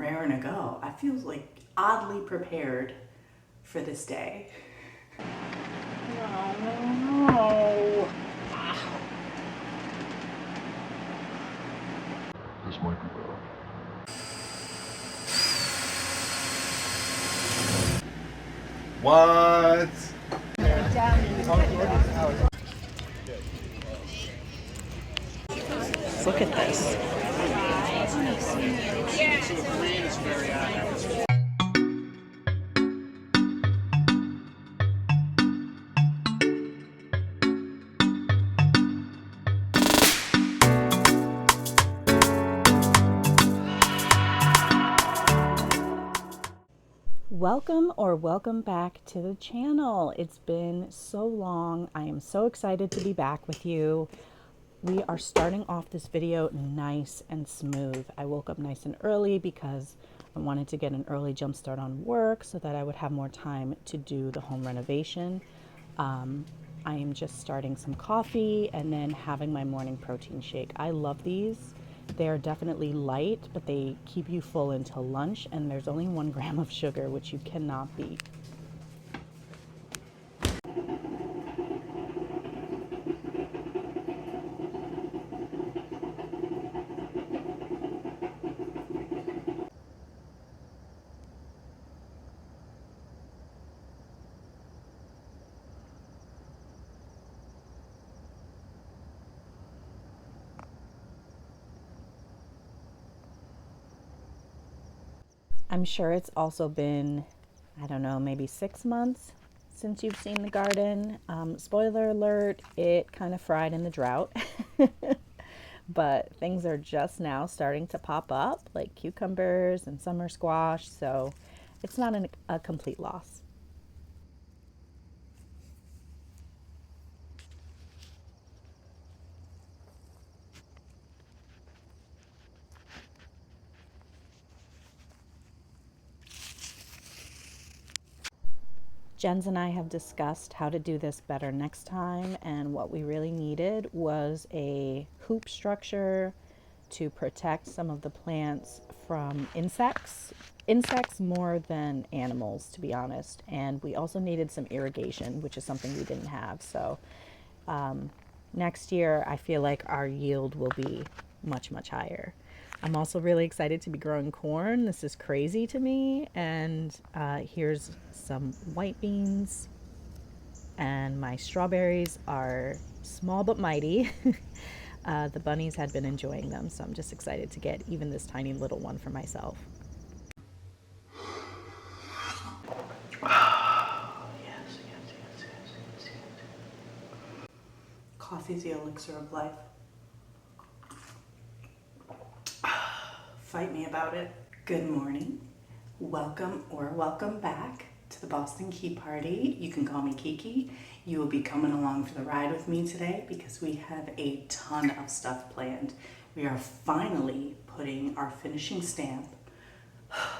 raring to go. I feel like oddly prepared for this day. No. This might be better. What? Look at this. Welcome back to the channel. It's been so long. I am so excited to be back with you. We are starting off this video nice and smooth. I woke up nice and early because I wanted to get an early jump start on work so that I would have more time to do the home renovation. I am just starting some coffee and then having my morning protein shake. I love these. They are definitely light, but they keep you full until lunch, and there's only 1 gram of sugar, which you cannot beat. I'm sure it's also been, I don't know, maybe 6 months since you've seen the garden. Spoiler alert, it kind of fried in the drought. But things are just now starting to pop up, like cucumbers and summer squash, so it's not a complete loss. Jens and I have discussed how to do this better next time, and what we really needed was a hoop structure to protect some of the plants from insects more than animals, to be honest. And we also needed some irrigation, which is something we didn't have. So next year I feel like our yield will be much higher. I'm also really excited to be growing corn. This is crazy to me. And here's some white beans, and my strawberries are small but mighty. The bunnies had been enjoying them, so I'm just excited to get even this tiny little one for myself. Yes. Coffee's the elixir of life. Fight me about it. Good morning. Welcome back to the Boston Key Party. You can call me Kiki. You will be coming along for the ride with me today because we have a ton of stuff planned. We are finally putting our finishing stamp,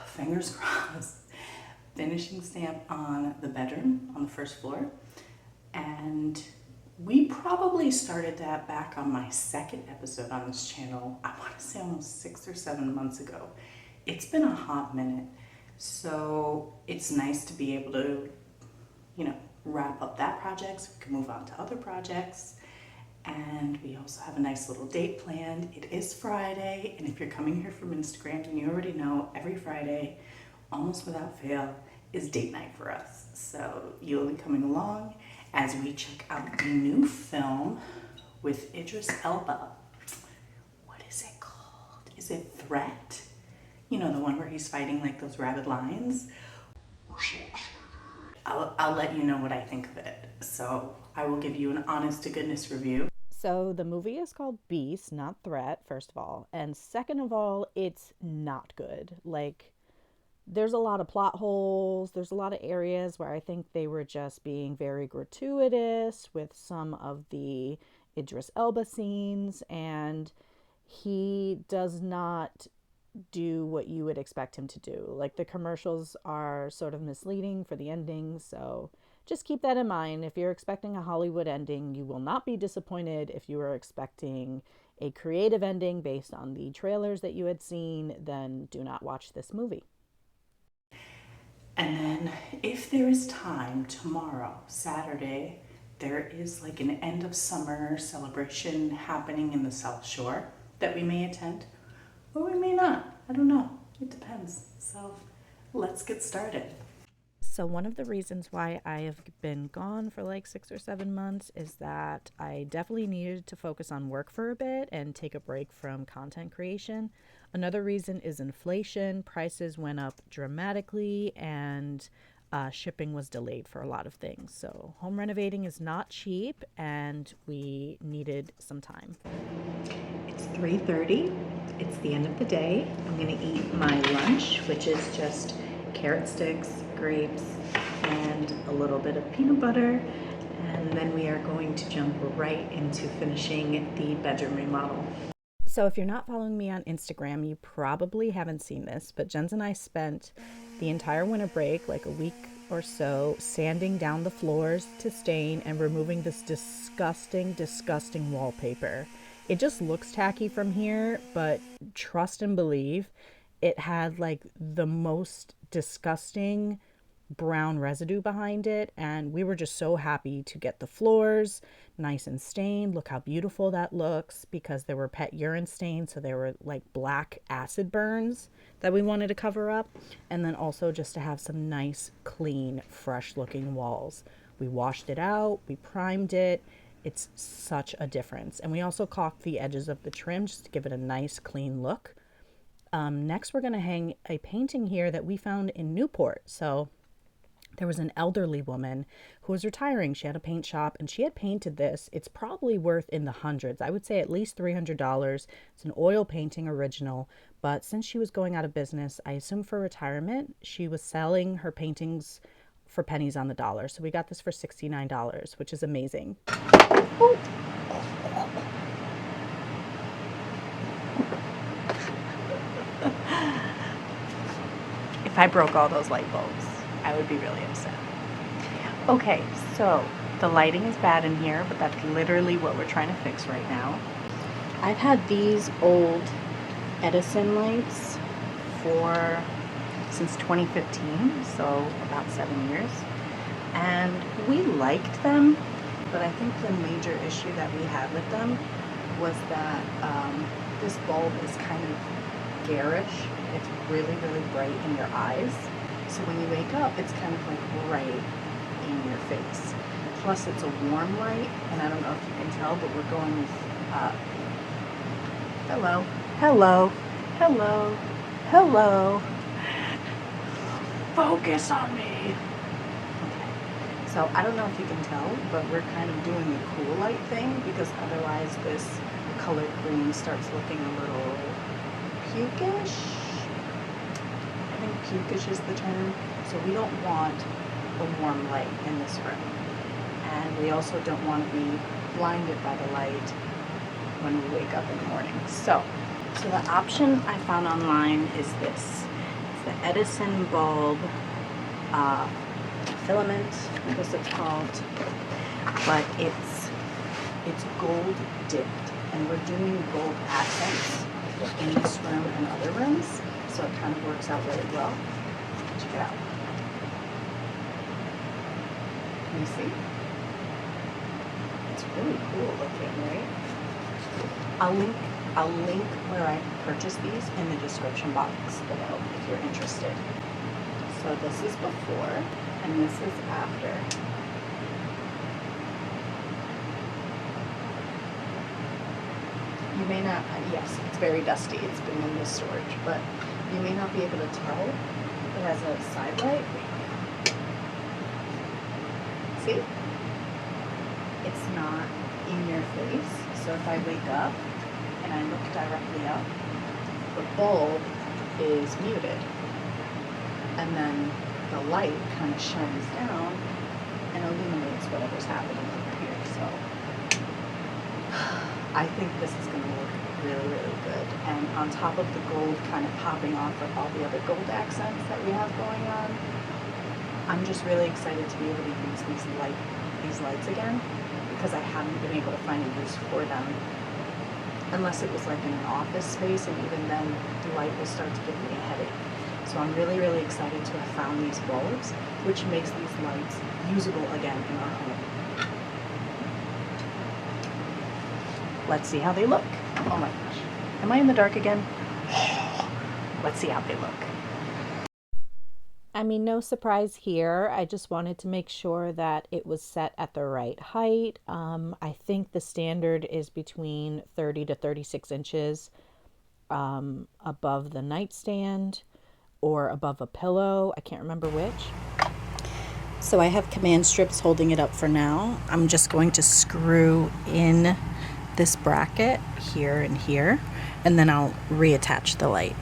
fingers crossed, finishing stamp on the bedroom on the first floor. And we probably started that back on my second episode on this channel. I want to say almost 6 or 7 months ago. It's been a hot minute. So it's nice to be able to, wrap up that project so we can move on to other projects. And we also have a nice little date planned. It is Friday, and if you're coming here from Instagram, then you already know every Friday, almost without fail, is date night for us. So you'll be coming along as we check out the new film with Idris Elba. What is it called? Is it Threat? You know, the one where he's fighting like those rabid lions? I'll let you know what I think of it. So I will give you an honest to goodness review. So the movie is called Beast, not Threat, first of all. And second of all, it's not good. Like, there's a lot of plot holes. There's a lot of areas where I think they were just being very gratuitous with some of the Idris Elba scenes. And he does not do what you would expect him to do. Like, the commercials are sort of misleading for the ending, so just keep that in mind. If you're expecting a Hollywood ending, you will not be disappointed if you are expecting a creative ending based on the trailers that you had seen, then do not watch this movie. And then if there is time, tomorrow, Saturday, there is like an end of summer celebration happening in the South Shore that we may attend, or we may not. I don't know. It depends. So let's get started. So one of the reasons why I have been gone for like 6 or 7 months is that I definitely needed to focus on work for a bit and take a break from content creation. Another reason is inflation. Prices went up dramatically, and shipping was delayed for a lot of things. So home renovating is not cheap, and we needed some time. It's 3:30. It's the end of the day. I'm gonna eat my lunch, which is just carrot sticks, grapes, and a little bit of peanut butter. And then we are going to jump right into finishing the bedroom remodel. So if you're not following me on Instagram, you probably haven't seen this, but Jens and I spent the entire winter break, like a week or so, sanding down the floors to stain and removing this disgusting wallpaper. It just looks tacky from here, but trust and believe, it had like the most disgusting brown residue behind it, and we were just so happy to get the floors nice and stained. Look how beautiful that looks, because there were pet urine stains, so there were like black acid burns that we wanted to cover up, and then also just to have some nice, clean, fresh looking walls. We washed it out, we primed it. It's such a difference. And we also caulked the edges of the trim just to give it a nice, clean look. Next, we're going to hang a painting here that we found in Newport. So there was an elderly woman who was retiring. She had a paint shop and she had painted this. It's probably worth in the hundreds. I would say at least $300. It's an oil painting original, but since she was going out of business, I assume for retirement, she was selling her paintings for pennies on the dollar. So we got this for $69, which is amazing. Ooh. If I broke all those light bulbs, I would be really upset. Okay, so the lighting is bad in here, but that's literally what we're trying to fix right now. I've had these old Edison lights since 2015, so about 7 years. And we liked them, but I think the major issue that we had with them was that this bulb is kind of garish. It's really, really bright in your eyes. So when you wake up, it's kind of like right in your face. Plus it's a warm light, and I don't know if you can tell, but we're going with, hello, hello, hello, hello. Focus on me. Okay. So I don't know if you can tell, but we're kind of doing a cool light thing, because otherwise this color green starts looking a little pukish. I think pukish is the term. So we don't want a warm light in this room. And we also don't want to be blinded by the light when we wake up in the morning. So the option I found online is this. It's the Edison bulb filament, I guess it's called. But it's gold dipped, and we're doing gold accents in this room and other rooms. So it kind of works out really well. Check it out. Can you see? It's really cool looking, right? I'll link where I purchased these in the description box below if you're interested. So this is before and this is after. You may not, yes, it's very dusty. It's been in this storage, but you may not be able to tell. It has a side light. See? It's not in your face. So if I wake up and I look directly up, the bulb is muted. And then the light kind of shines down and illuminates whatever's happening over here. So I think this is going to look really, really good. And on top of the gold kind of popping off of all the other gold accents that we have going on, I'm just really excited to be able to use these lights again, because I haven't been able to find a use for them unless it was like in an office space, and even then the light will start to give me a headache. So I'm really, really excited to have found these bulbs, which makes these lights usable again in our home. Let's see how they look. Oh my gosh. Am I in the dark again? Let's see how they look. I mean, no surprise here. I just wanted to make sure that it was set at the right height. I think the standard is between 30 to 36 inches above the nightstand or above a pillow. I can't remember which. So I have command strips holding it up for now. I'm just going to screw in this bracket here and here, and then I'll reattach the light.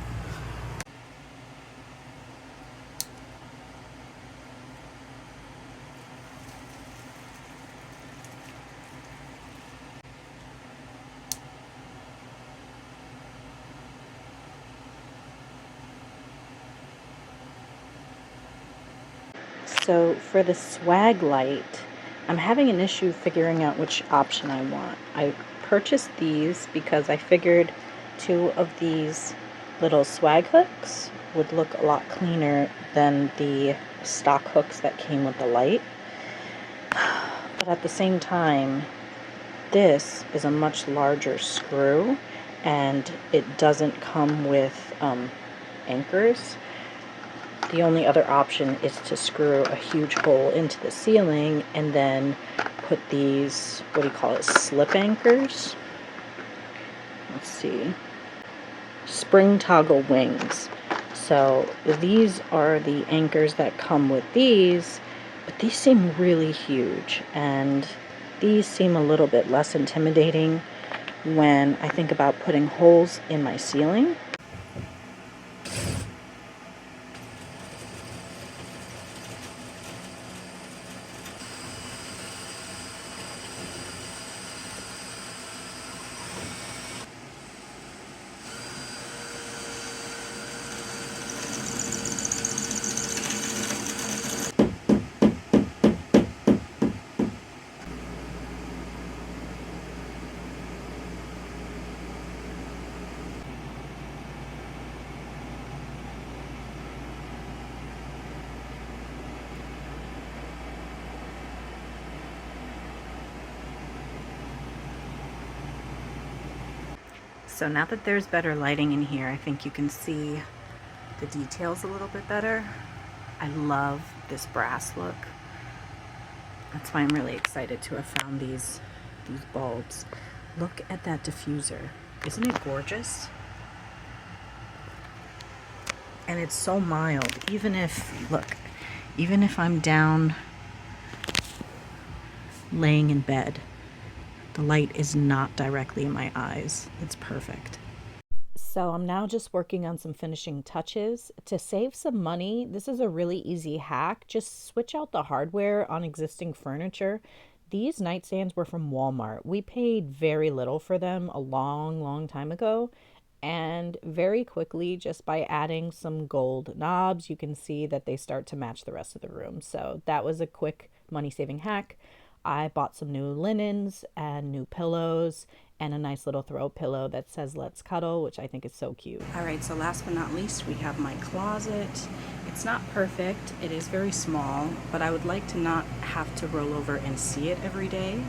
So for the swag light, I'm having an issue figuring out which option I want. I purchased these because I figured 2 of these little swag hooks would look a lot cleaner than the stock hooks that came with the light. But at the same time, this is a much larger screw and it doesn't come with anchors. The only other option is to screw a huge hole into the ceiling and then put these, what do you call it, slip anchors? Let's see. Spring toggle wings. So these are the anchors that come with these, but these seem really huge, and these seem a little bit less intimidating when I think about putting holes in my ceiling. So now that there's better lighting in here, I think you can see the details a little bit better. I love this brass look. That's why I'm really excited to have found these bulbs. Look at that diffuser. Isn't it gorgeous? And it's so mild. Even if I'm down laying in bed, the light is not directly in my eyes. It's perfect. So I'm now just working on some finishing touches. To save some money, this is a really easy hack. Just switch out the hardware on existing furniture. These nightstands were from Walmart. We paid very little for them a long time ago. And very quickly, just by adding some gold knobs, you can see that they start to match the rest of the room. So that was a quick money-saving hack. I bought some new linens and new pillows and a nice little throw pillow that says "Let's Cuddle," which I think is so cute. All right, so last but not least, we have my closet. It's not perfect. It is very small, but I would like to not have to roll over and see it every day.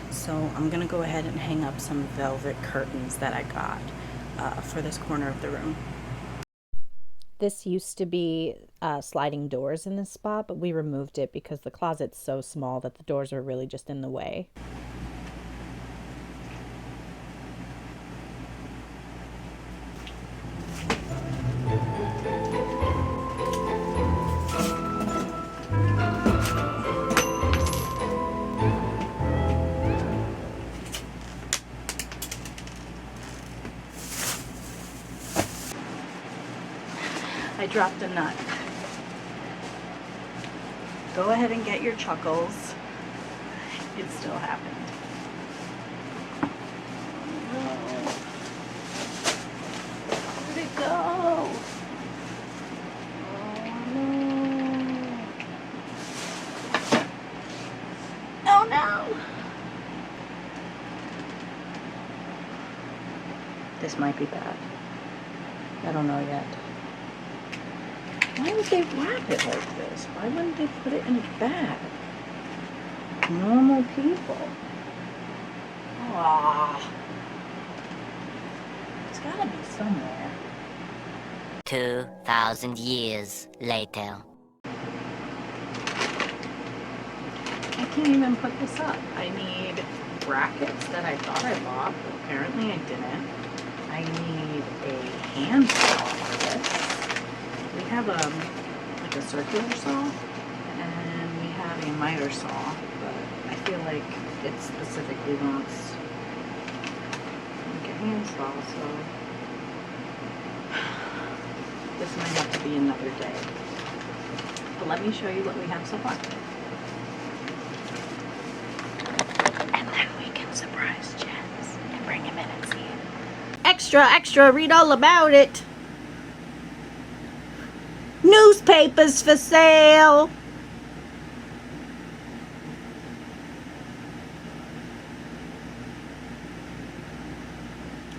So I'm gonna go ahead and hang up some velvet curtains that I got for this corner of the room. This used to be sliding doors in this spot, but we removed it because the closet's so small that the doors are really just in the way. I dropped a nut. Go ahead and get your chuckles. It still happened. No. Where'd it go? Oh no. Oh no. This might be bad. I don't know yet. Why would they wrap it like this? Why wouldn't they put it in a bag? Normal people. Ah. It's gotta be somewhere. 2,000 years later. I can't even put this up. I need brackets that I thought I bought, but apparently I didn't. I need a handsaw for this. We have like a circular saw, and we have a miter saw, but I feel like it specifically wants like a handsaw, so this might have to be another day. But let me show you what we have so far. And then we can surprise Jens and bring him in and see it. Extra, extra, read all about it. Newspapers for sale.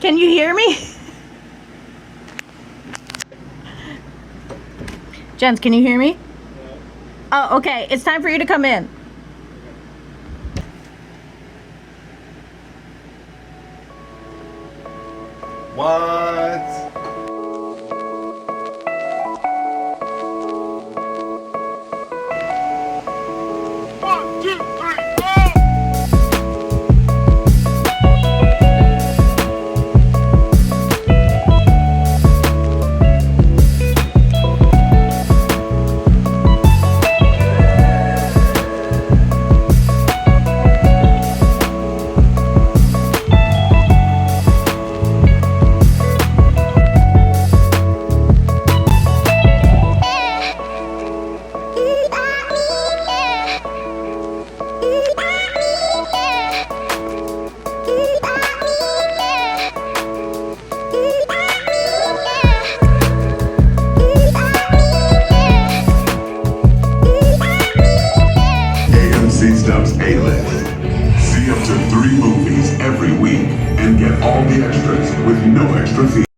Can you hear me? Jens, can you hear me? Oh, okay. It's time for you to come in. What?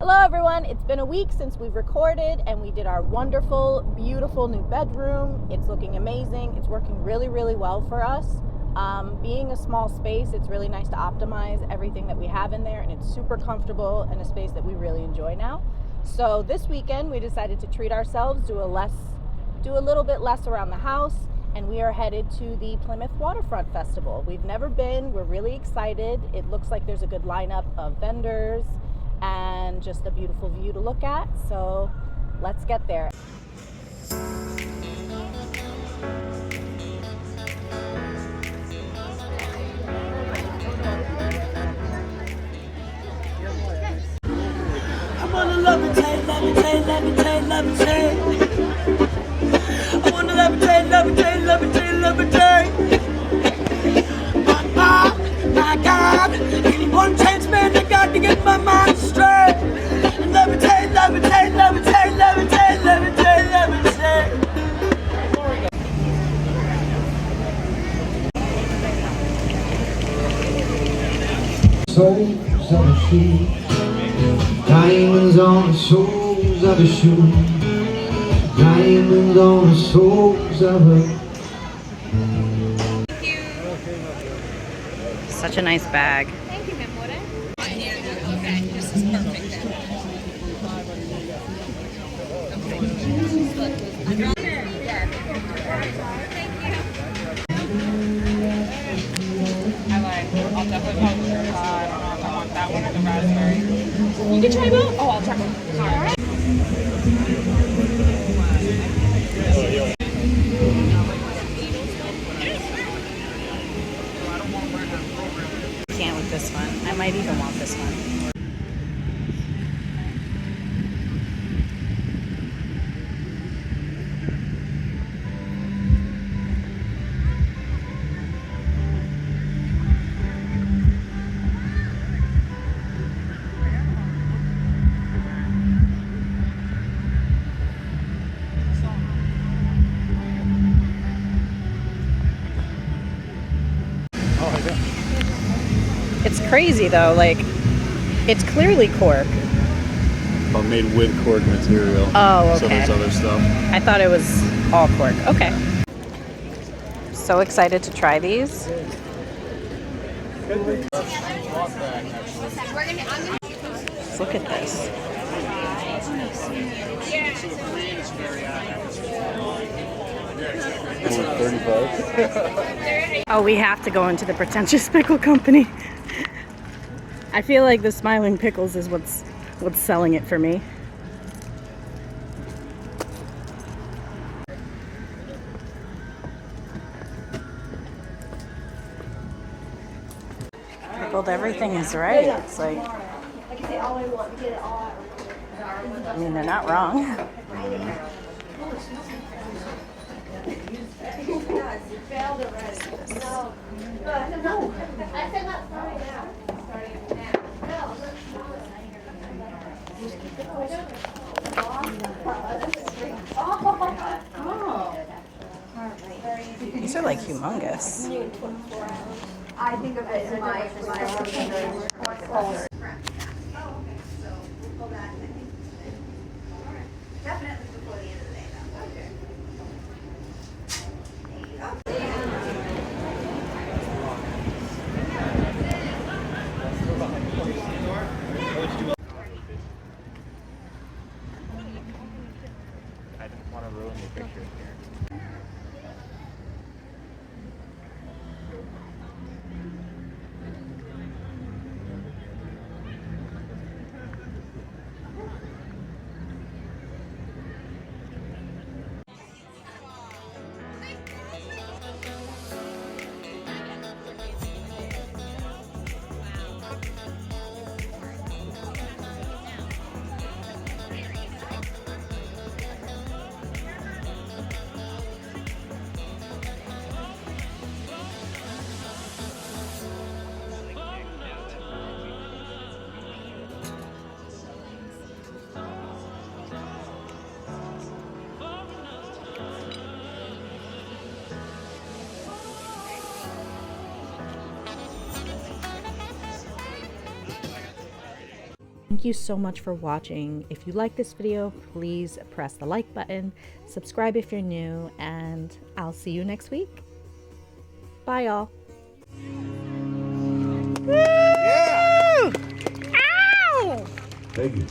Hello everyone, it's been a week since we've recorded and we did our wonderful, beautiful new bedroom. It's looking amazing. It's working really, really well for us. Being a small space, it's really nice to optimize everything that we have in there, and it's super comfortable and a space that we really enjoy now. So this weekend we decided to treat ourselves, do a little bit less around the house, and we are headed to the Plymouth Waterfront Festival. We've never been. We're really excited. It looks like there's a good lineup of vendors and just a beautiful view to look at. So let's get there. I wanna levitate, levitate, levitate, levitate. I wanna levitate, levitate, levitate, levitate. My God, any one chance, man, I got to get my mind straight. Levitate, levitate, levitate, levitate, levitate, levitate. Soles of a shoe, diamonds on the soles of a shoe, diamonds on the soles of a. Such a nice bag. Thank you, ma'am. Would it? Okay, this is perfect then. I'll definitely probably I don't know if I want that one or the raspberry. You can try both. Oh, I'll try both. All right. Can't with this one. I might even want this one. It's crazy though, like It's clearly cork. But made with cork material. Oh, So okay. there's other stuff. I thought it was all cork. Okay. So excited to try these. Look at this. Oh, we have to go into the pretentious pickle company. I feel like the Smiling Pickles is what's selling it for me. Pickled everything is right. It's like, I mean, they're not wrong. These are like humongous. I think of it in my definitely before the end of the day though. Okay. I didn't want to ruin the picture here. Thank you so much for watching. If you like this video, please press the like button, subscribe if you're new, and I'll see you next week. Bye, y'all. Yeah! Ow! Thank you.